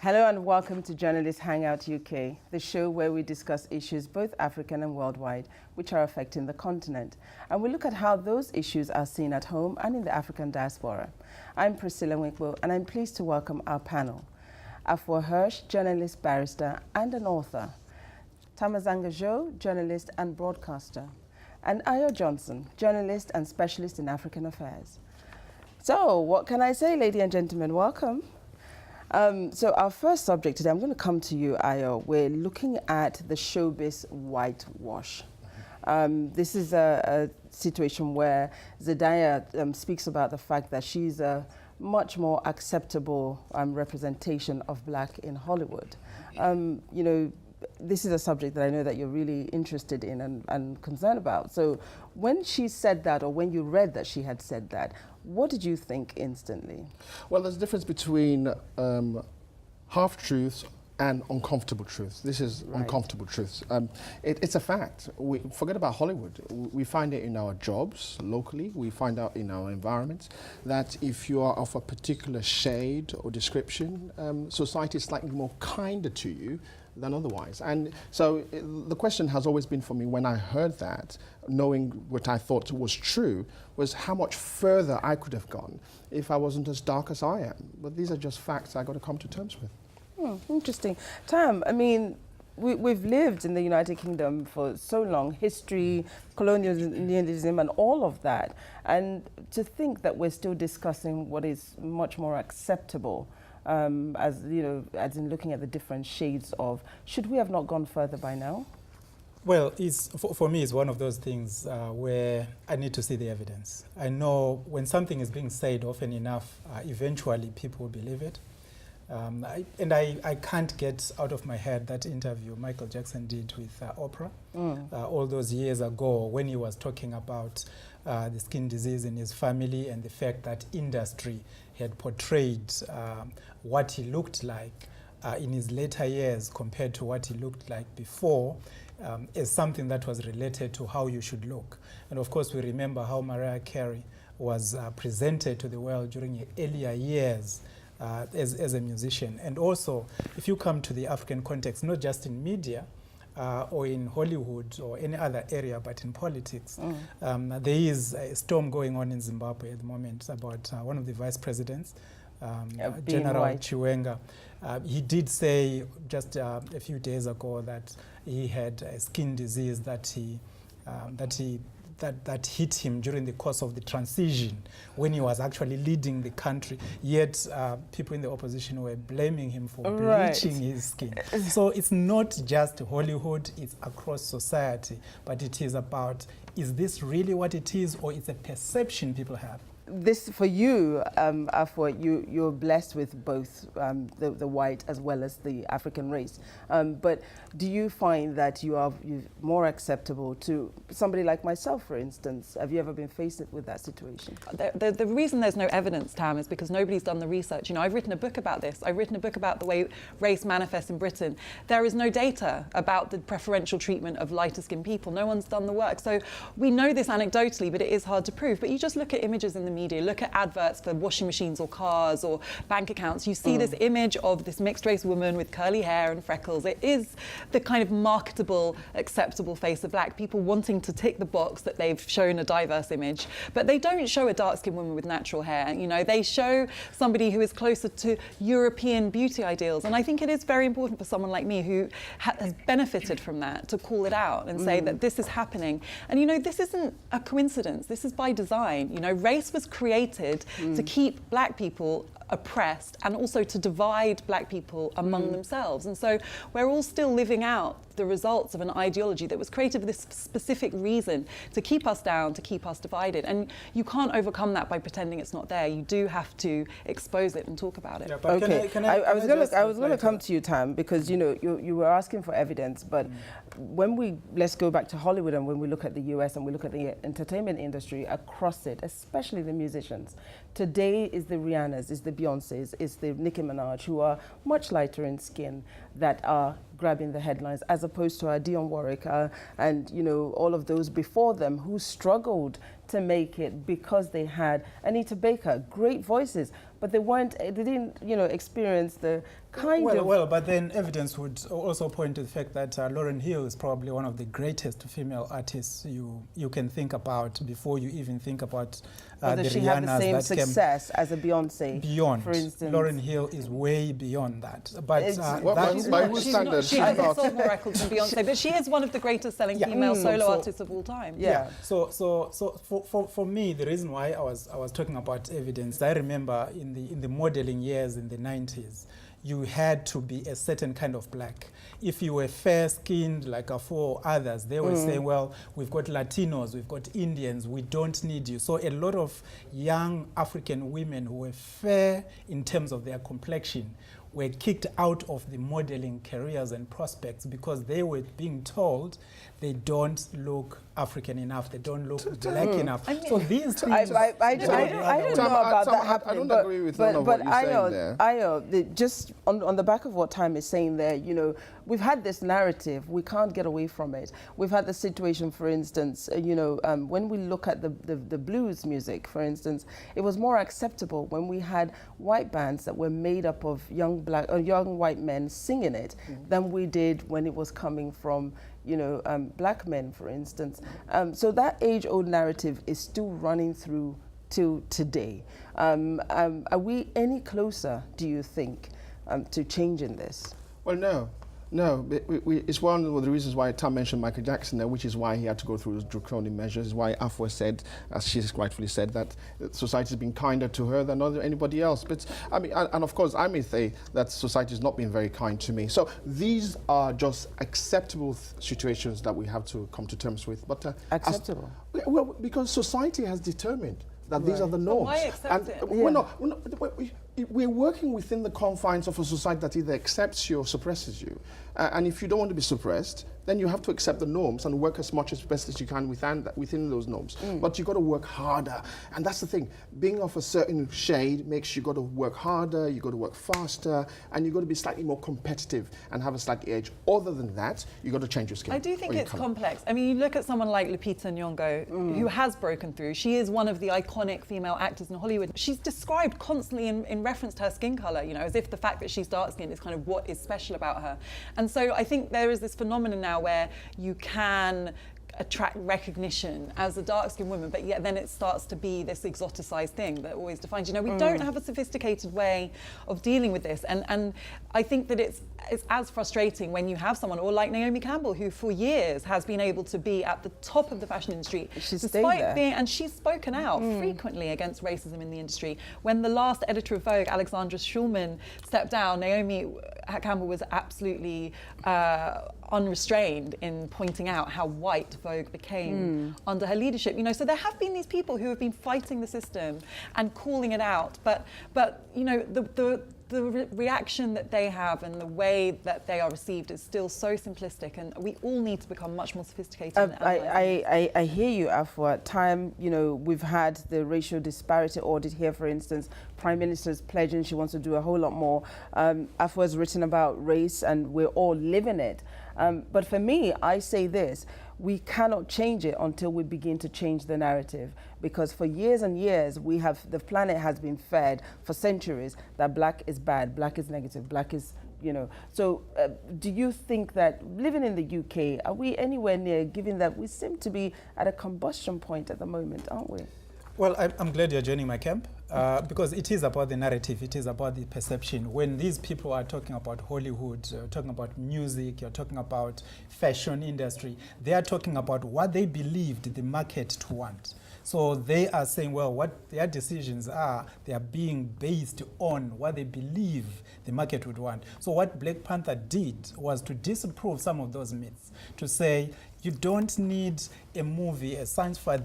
Hello and welcome to Journalist Hangout UK, the show where we discuss issues both African and worldwide which are affecting the continent. And we look at how those issues are seen at home and in the African diaspora. I'm Priscilla Nwikpo and I'm pleased to welcome our panel. Afua Hirsch, journalist, barrister and an author. Thamsanqa Zhou, journalist and broadcaster. And Ayo Johnson, journalist and specialist in African affairs. So what can I say, ladies and gentlemen? Welcome. So our first subject today, I'm going to come to you, Ayo. We're looking at the Showbiz Whitewash. This is a situation where Zendaya speaks about the fact that she's a much more acceptable representation of black in Hollywood. You know, this is a subject that I know that you're really interested in and concerned about. So when she said that, or when you read that she had said that, what did you think instantly? Well, there's a difference between half-truths and uncomfortable truths. This is uncomfortable truths. It's a fact. We forget about Hollywood. We find it in our jobs locally. We find out in our environments that if you are of a particular shade or description, society is slightly more kinder to you than otherwise. And so the question has always been for me when I heard that, knowing what I thought was true, was how much further I could have gone if I wasn't as dark as I am. But these are just facts I got to come to terms with. Interesting. Tam, I mean, we've lived in the United Kingdom for so long, history, colonialism and all of that. And to think that we're still discussing what is much more acceptable, as you know, as in looking at the different shades of, should we have not gone further by now? Well, for me, it's one of those things where I need to see the evidence. I know when something is being said often enough, eventually people will believe it. I can't get out of my head that interview Michael Jackson did with Oprah all those years ago when he was talking about the skin disease in his family and the fact that industry had portrayed what he looked like in his later years compared to what he looked like before as something that was related to how you should look. And of course, we remember how Mariah Carey was presented to the world during her earlier years as a musician. And also, if you come to the African context, not just in media or in Hollywood or any other area, but in politics, there is a storm going on in Zimbabwe at the moment about one of the vice presidents, General Chiwenga. He did say just a few days ago that he had a skin disease that hit him during the course of the transition when he was actually leading the country. Yet people in the opposition were blaming him for bleaching his skin. So it's not just Hollywood, it's across society, but it is about, is this really what it is, or it's a perception people have? This, for you, Afua, you're blessed with both the white as well as the African race. But do you find that you're more acceptable to somebody like myself, for instance? Have you ever been faced with that situation? The reason there's no evidence, Tam, is because nobody's done the research. You know, I've written a book about this. I've written a book about the way race manifests in Britain. There is no data about the preferential treatment of lighter-skinned people. No one's done the work. So we know this anecdotally, but it is hard to prove. But you just look at images in the media, look at adverts for washing machines or cars or bank accounts, you see this image of this mixed race woman with curly hair and freckles. It is the kind of marketable, acceptable face of black people wanting to tick the box that they've shown a diverse image. But they don't show a dark-skinned woman with natural hair. You know, they show somebody who is closer to European beauty ideals. And I think it is very important for someone like me who has benefited from that to call it out and say that this is happening. And you know, this isn't a coincidence. This is by design. You know, race was created to keep black people oppressed and also to divide black people among themselves. And so we're all still living out the results of an ideology that was created for this specific reason, to keep us down, to keep us divided. And you can't overcome that by pretending it's not there. You do have to expose it and talk about it. Yeah, but okay, I was going to come to you, Tam, because you know you were asking for evidence, but when let's go back to Hollywood and when we look at the US and we look at the entertainment industry across it, especially the musicians, today is the Rihannas, is the Beyoncés, is the Nicki Minaj, who are much lighter in skin, that are grabbing the headlines, as opposed to our Dionne Warwick and you know all of those before them who struggled to make it because they had Anita Baker, great voices, but they didn't, experience the kind of... Well, but then evidence would also point to the fact that Lauryn Hill is probably one of the greatest female artists you can think about before you even think about the Does she Rihannas have the same that success as a Beyonce? Beyond. For instance. Lauryn Hill is way beyond that. But by whose standards? She hasn't sold more records than Beyonce, but she is one of the greatest selling female solo artists of all time. Yeah. So for me, the reason why I was talking about evidence, I remember in the modeling years in the 90s, you had to be a certain kind of black. If you were fair-skinned like Afua or others, they were saying, well, we've got Latinos, we've got Indians, we don't need you. So a lot of young African women who were fair in terms of their complexion were kicked out of the modeling careers and prospects because they were being told they don't look African enough, they don't look black enough. So these things... I don't know about that happening, I don't agree with none of what you're saying there. I know, just on the back of what Tam is saying there, we've had this narrative, we can't get away from it. We've had the situation, for instance, when we look at the blues music, for instance, it was more acceptable when we had white bands that were made up of young white men singing it than we did when it was coming from black men, for instance. So that age-old narrative is still running through till today. Are we any closer, do you think, to changing this? Well, no. It's one of the reasons why Tam mentioned Michael Jackson there, which is why he had to go through those draconian measures, is why Afua said, as she rightfully said, that society has been kinder to her than anybody else. But I mean, and of course, I may say that society has not been very kind to me. So these are just acceptable situations that we have to come to terms with. But acceptable? Well, because society has determined that these are the norms. Why accept it? We're working within the confines of a society that either accepts you or suppresses you. And if you don't want to be suppressed, then you have to accept the norms and work as much as best as you can within those norms. But you've got to work harder. And that's the thing. Being of a certain shade makes you got to work harder, you got to work faster, and you've got to be slightly more competitive and have a slightly edge. Other than that, you've got to change your skin. I do think it's complex. I mean, you look at someone like Lupita Nyong'o, who has broken through. She is one of the iconic female actors in Hollywood. She's described constantly in reference to her skin colour, as if the fact that she's dark-skinned is kind of what is special about her. And so I think there is this phenomenon now where you can attract recognition as a dark-skinned woman, but yet then it starts to be this exoticized thing that always defines we don't have a sophisticated way of dealing with this, and I think that it's as frustrating when you have someone, or like Naomi Campbell, who for years has been able to be at the top of the fashion industry, despite being, and she's spoken out frequently against racism in the industry. When the last editor of Vogue, Alexandra Schulman, stepped down, Naomi Campbell was absolutely unrestrained in pointing out how white Vogue became under her leadership. So there have been these people who have been fighting the system and calling it out, but the reaction that they have and the way that they are received is still so simplistic, and we all need to become much more sophisticated. I hear you, Afua. We've had the racial disparity audit here, for instance. Prime Minister's pledging she wants to do a whole lot more. Afua's written about race, and we're all living it. But for me, I say this: we cannot change it until we begin to change the narrative, because for years and years the planet has been fed for centuries that black is bad, black is negative, black is, So do you think that living in the UK, are we anywhere near, given that we seem to be at a combustion point at the moment, aren't we? Well, I'm glad you're joining my camp, because it is about the narrative, it is about the perception. When these people are talking about Hollywood, talking about music, you're talking about fashion industry, they are talking about what they believed the market to want. So they are saying, well, what their decisions are, they are being based on what they believe the market would want. So what Black Panther did was to disprove some of those myths, to say, you don't need a movie, a science fiction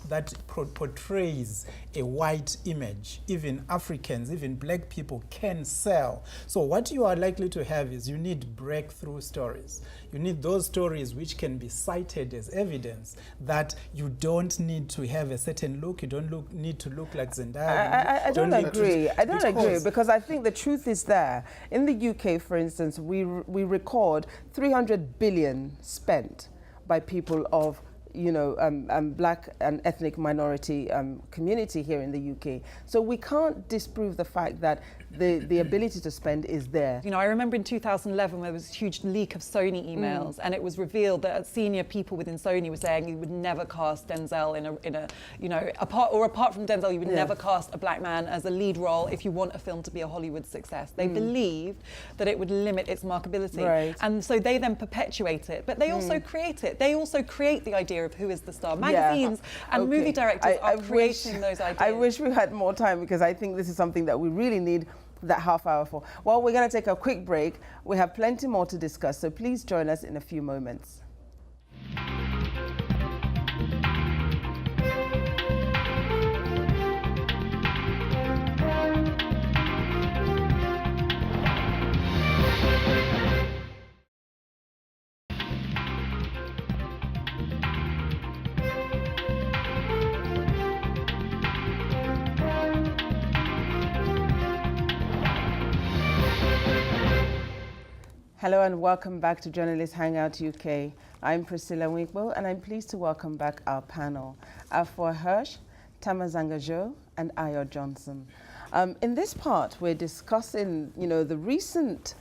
that portrays a white image. Even Africans, even black people can sell. So what you are likely to have is you need breakthrough stories. You need those stories which can be cited as evidence that you don't need to have a certain look, you don't need to look like Zendaya. I don't agree. I don't agree, because I think the truth is there. In the UK, for instance, we record 300 billion spent by people of black and ethnic minority community here in the UK. So we can't disprove the fact that the ability to spend is there. I remember in 2011 where there was a huge leak of Sony emails, and it was revealed that senior people within Sony were saying you would never cast Denzel apart from Denzel, you would never cast a black man as a lead role if you want a film to be a Hollywood success. They believed that it would limit its marketability. Right. And so they then perpetuate it, but they also create it. They also create the idea of who is the star. Magazines and movie directors are creating those ideas. I wish we had more time, because I think this is something that we really need that half hour for. Well, we're going to take a quick break. We have plenty more to discuss, so please join us in a few moments. Hello and welcome back to Journalist Hangout UK. I'm Priscilla Nwikpo, and I'm pleased to welcome back our panel, Afua Hirsch, Thamsanqa Zhou, and Ayo Johnson. In this part, we're discussing, the recent,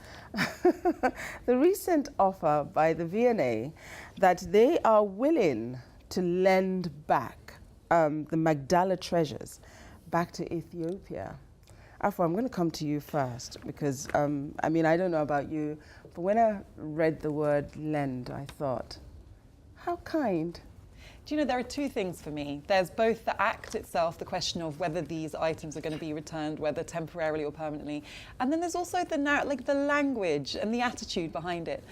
the recent offer by the V&A that they are willing to lend back the Magdala treasures back to Ethiopia. Afua, I'm going to come to you first because, I don't know about you, but when I read the word lend, I thought, how kind. Do you know, there are two things for me. There's both the act itself, the question of whether these items are going to be returned, whether temporarily or permanently, and then there's also the language and the attitude behind it.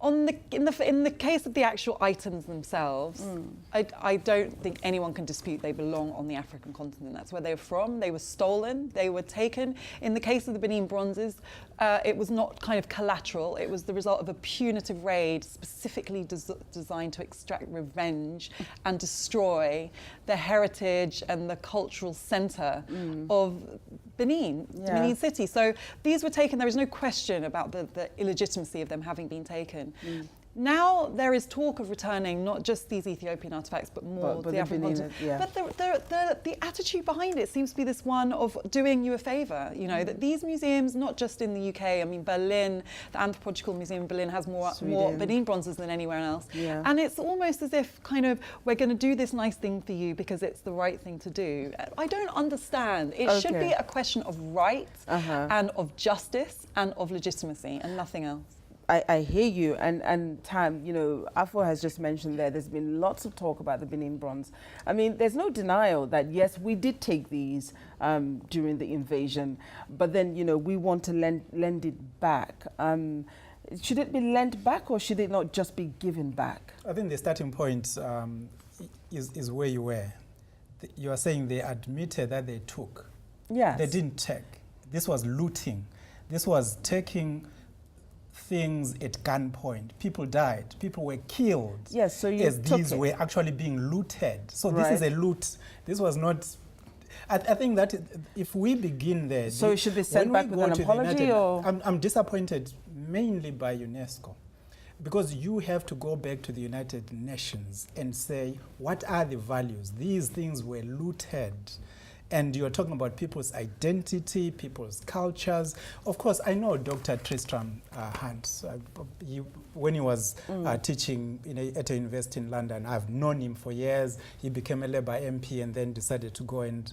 In the case of the actual items themselves, I don't think anyone can dispute they belong on the African continent. That's where they were from. They were stolen. They were taken. In the case of the Benin Bronzes, it was not kind of collateral. It was the result of a punitive raid specifically designed to extract revenge and destroy the heritage and the cultural centre of Benin, Benin City. So these were taken. There is no question about the illegitimacy of them having been taken. Now there is talk of returning not just these Ethiopian artifacts, but more the African continent. But the attitude behind it seems to be this one of doing you a favour. That these museums, not just in the UK, Berlin, the Anthropological Museum in Berlin has more Benin Bronzes than anywhere else. Yeah. And it's almost as if we're going to do this nice thing for you because it's the right thing to do. I don't understand. It should be a question of right and of justice and of legitimacy and nothing else. I hear you, and Tam, Afua has just mentioned there's been lots of talk about the Benin Bronze. There's no denial that, yes, we did take these during the invasion, but then, we want to lend it back. Should it be lent back, or should it not just be given back? I think the starting point is where you were. You are saying they admitted that they took. Yes. They didn't take. This was looting. This was taking things at gunpoint. People died. People were killed. Yes, so you as these were actually being looted. So this is a loot. This was not. I think that if we begin there. So it should be sent back with an apology, or? I'm disappointed mainly by UNESCO, because you have to go back to the United Nations and say, what are the values? These things were looted. And you're talking about people's identity, people's cultures. Of course, I know Dr. Tristram Hunt. When he was teaching at a university in London, I've known him for years. He became a Labour MP and then decided to go and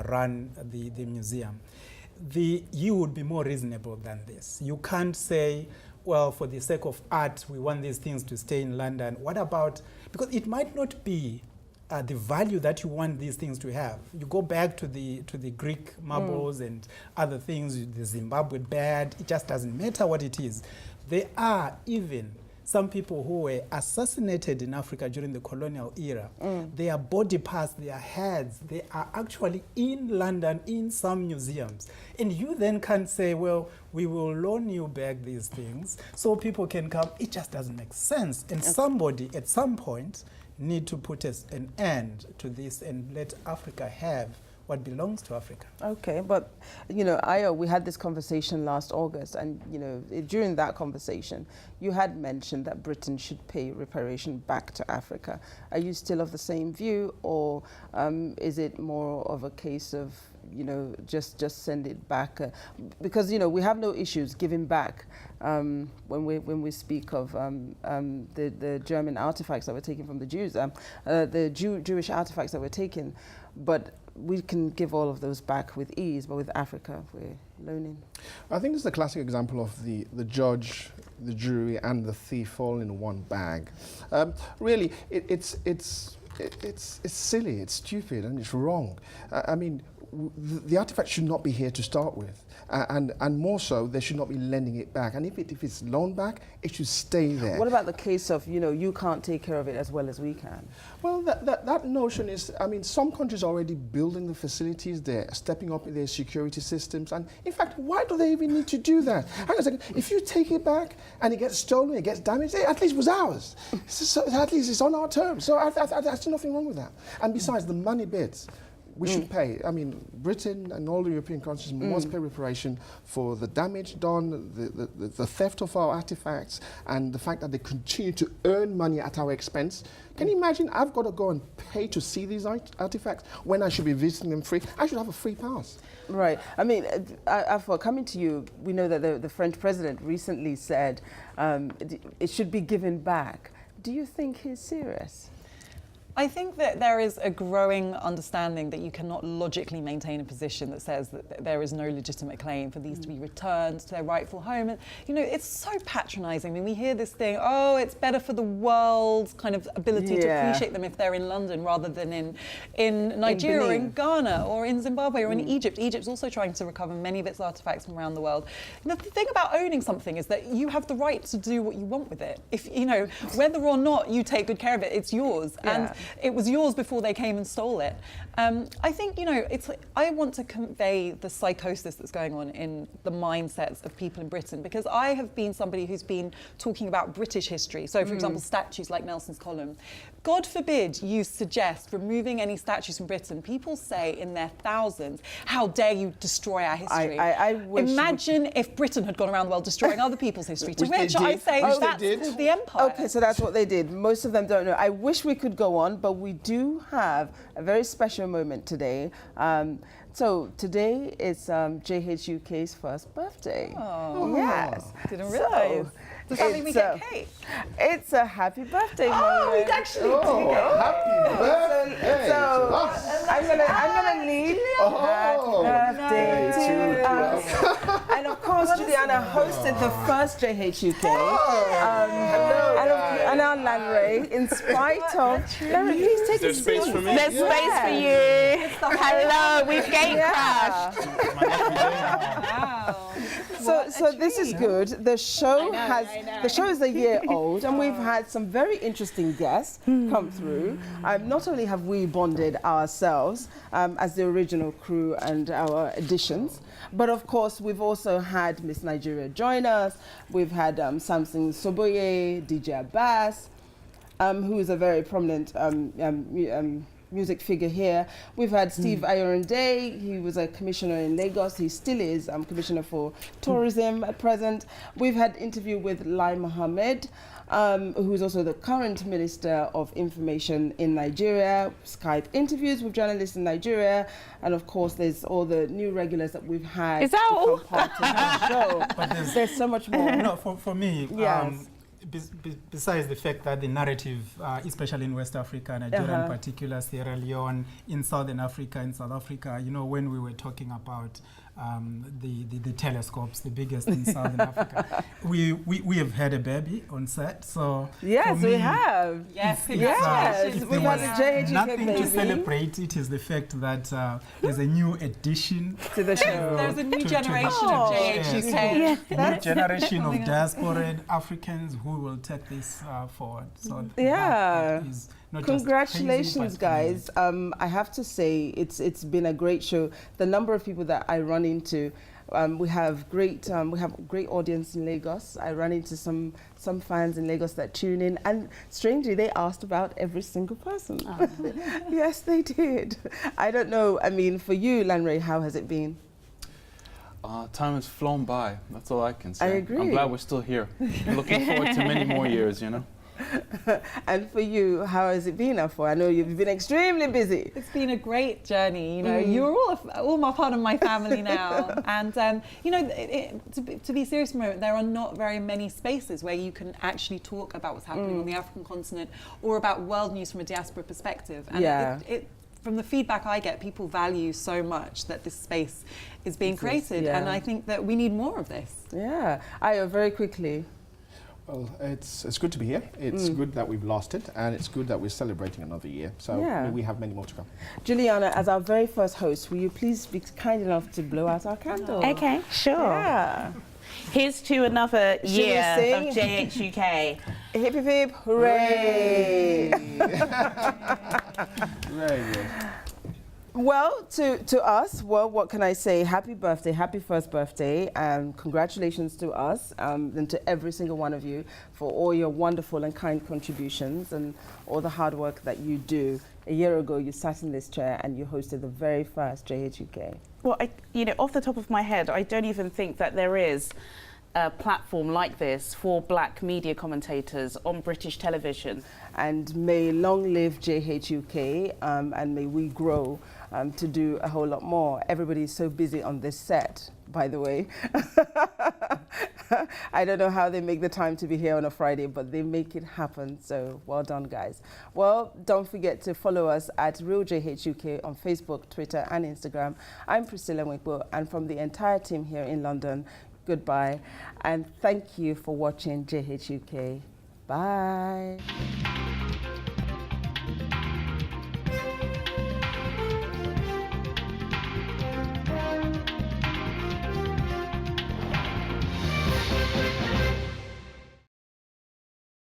run the museum. You would be more reasonable than this. You can't say, well, for the sake of art, we want these things to stay in London. What about, because it might not be the value that you want these things to have. You go back to the Greek marbles and other things, the Zimbabwe bed, it just doesn't matter what it is. There are even some people who were assassinated in Africa during the colonial era. Their body parts, their heads, they are actually in London in some museums. And you then can't say, well, we will loan you back these things so people can come. It just doesn't make sense. And somebody at some point need to put an end to this and let Africa have what belongs to Africa. Okay, but Ayo, we had this conversation last August, and during that conversation, you had mentioned that Britain should pay reparation back to Africa. Are you still of the same view, or is it more of a case of just send it back? Because we have no issues giving back when we speak of the German artifacts that were taken from the Jews, the Jewish artifacts that were taken, but we can give all of those back with ease. But with Africa, we're loaning. I think this is a classic example of the judge, the jury, and the thief all in one bag. Really, it's silly, it's stupid, and it's wrong. I mean, the artifact should not be here to start with, and more so, they should not be lending it back. And if it's loaned back, it should stay there. What about the case of you can't take care of it as well as we can? Well, that notion is, I mean, some countries are already building the facilities, they're stepping up their security systems, and in fact, why do they even need to do that? Hang on a second, if you take it back and it gets stolen, it gets damaged, at least it was ours. So at least it's on our terms. So I see nothing wrong with that. And besides, the money bits, we should pay. I mean, Britain and all the European countries must pay reparation for the damage done, the theft of our artifacts, and the fact that they continue to earn money at our expense. Can you imagine? I've got to go and pay to see these artifacts when I should be visiting them free. I should have a free pass. Right. I mean, Afua, coming to you, we know that the French president recently said it should be given back. Do you think he's serious? I think that there is a growing understanding that you cannot logically maintain a position that says that there is no legitimate claim for these to be returned to their rightful home. And, it's so patronising. I mean, we hear this thing, it's better for the world's kind of ability to appreciate them if they're in London rather than in Nigeria or in Ghana or in Zimbabwe or in Egypt. Egypt's also trying to recover many of its artefacts from around the world. The thing about owning something is that you have the right to do what you want with it. If, whether or not you take good care of it, it's yours. Yeah. And it was yours before they came and stole it. I think, I want to convey the psychosis that's going on in the mindsets of people in Britain, because I have been somebody who's been talking about British history. So, for example, statues like Nelson's Column. God forbid you suggest removing any statues from Britain. People say in their thousands, how dare you destroy our history? Imagine if Britain had gone around the world destroying other people's history, to which I say that's called the empire. Okay, so that's what they did. Most of them don't know. I wish we could go on, but we do have a very special moment today. So today is JH UK's first birthday. Oh, yes. Didn't realise. Does that mean we get cake? It's a happy birthday moment. Oh, we'd actually do happy birthday! So I'm gonna leave. Happy birthday to us. And of course, Juliana hosted the first JH UK. And our Lanray, in spite of... Lanray, please take a seat. There's space for me? There's space for you. Hello, we've gate crashed. Wow. So this is good. The show is a year old, and we've had some very interesting guests come through. Not only have we bonded ourselves as the original crew and our additions, but of course we've also had Miss Nigeria join us. We've had Samson Soboye, DJ Abbas, who is a very prominent music figure here. We've had Steve Ayorinde. He was a commissioner in Lagos. He still is commissioner for tourism at present. We've had interview with Lai Mohammed, who is also the current Minister of Information in Nigeria. Skype interviews with journalists in Nigeria. And of course, there's all the new regulars that we've had. Is that all? Part of the show. But there's so much more. No, for me, yes. Besides the fact that the narrative, especially in West Africa, Nigeria in particular, Sierra Leone, in Southern Africa, in South Africa, when we were talking about the telescopes, the biggest in Southern Africa, we have had a baby on set. So yes, we have. Yes, we've had a JH nothing baby to celebrate. It is the fact that there's a new addition to the show. There's a new generation of JH UK. A new generation of diaspora Africans who will take this forward. So that is not congratulations, just crazy, guys. I have to say it's been a great show. The number of people that I run into We have great audience in Lagos. I ran into some fans in Lagos that tune in, and strangely, they asked about every single person. Oh. Yes, they did. I don't know. I mean, for you, Lanre, how has it been? Time has flown by. That's all I can say. I agree. I'm glad we're still here. Looking forward to many more years, you know. And for you, how has it been, Afua? I know you've been extremely busy. It's been a great journey. You know, you're all my part of my family now. And you know, to be serious for a moment, there are not very many spaces where you can actually talk about what's happening on the African continent or about world news from a diaspora perspective. And from the feedback I get, people value so much that this space is being created, and I think that we need more of this. Yeah, Ayo, very quickly. Well, it's good to be here. It's good that we've lasted, and it's good that we're celebrating another year. So we have many more to come. Juliana, as our very first host, will you please be kind enough to blow out our candle? Okay, sure. Yeah. Here's to another year of JH UK. Hip, hip, hip, hooray! Very good. Well, to us, well, what can I say? Happy birthday, happy first birthday, and congratulations to us and to every single one of you for all your wonderful and kind contributions and all the hard work that you do. A year ago, you sat in this chair and you hosted the very first JH UK. Well, you know, off the top of my head, I don't even think that there is a platform like this for black media commentators on British television. And may long live JH UK, and may we grow to do a whole lot more. Everybody is so busy on this set, by the way. I don't know how they make the time to be here on a Friday, but they make it happen. So well done, guys. Well, don't forget to follow us at RealJHUK on Facebook, Twitter, and Instagram. I'm Priscilla Nwikpo, and from the entire team here in London, goodbye. And thank you for watching JHUK. Bye.